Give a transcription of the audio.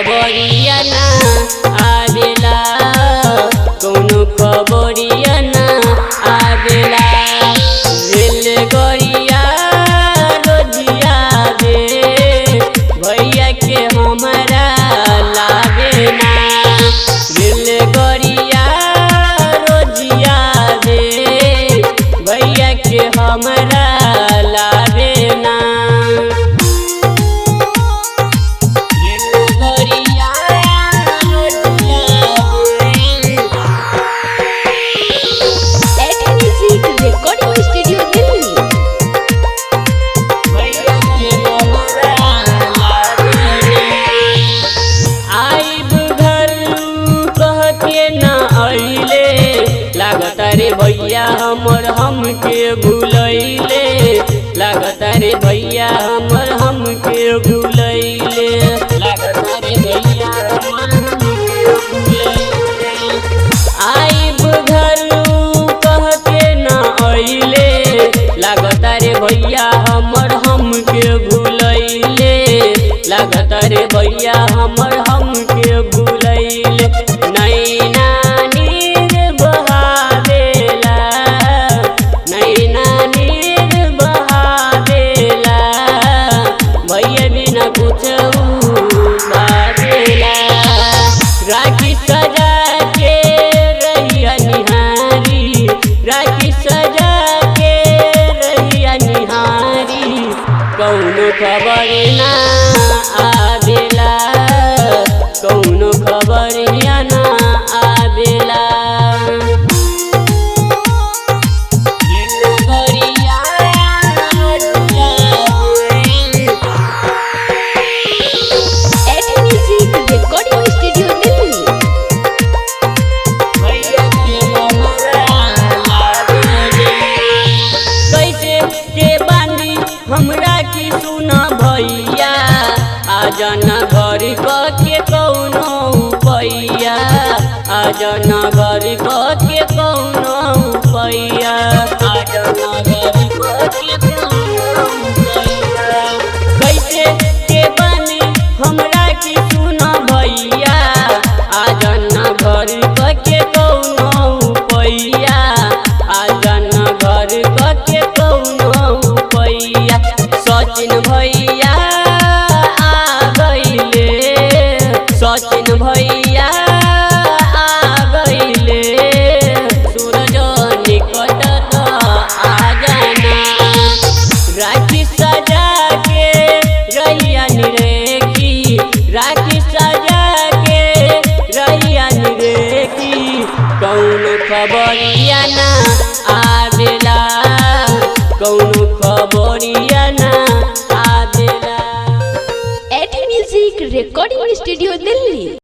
खबरिया ना आवेला, कौनो खबरिया ना आवेला। रेलगाड़िया रोजिया बे भैया के हमरा लागे ना। रेलगाड़िया रोजिया बे भैया के हमरा लागे ना। लागता रे भैया हमर हमके भूलैले, लागता रे भैया हमर हमके भूलैले, लागता रे भैया हमर हमके भूलैले। आइब घर कह के ना अइले, लागता रे भैया हमर हमके भूलैले, लागता रे भैया हमर हमके भूलैले। नैना राखी सजा के रहिया निहारी, राखी सजा के रहिया निहारी, कौनो खबर ना आवेला, कौनो खबरिया ना आवेला। हमरा की सुना भैया आजना घर के कौनो पैया, आजना घर के कौनो पैया, आजना घर के कौनो पैया। कैसे के बनी हमरा की सुना भैया आजना घर के कौनो पैया, आजना घर के कौनो पैया। सचिन भैया आ गइले, सचिन भैया आ गइले, सूरज निकट आ जाना। राखी सजा के रहिया निरेखी, राखी सजा के रहिया निरेखी, कौनो खबरिया ना आवेला, कौनो खबरिया ना आवेला। एटी म्यूजिक रिकॉर्डिंग स्टूडियो दिल्ली।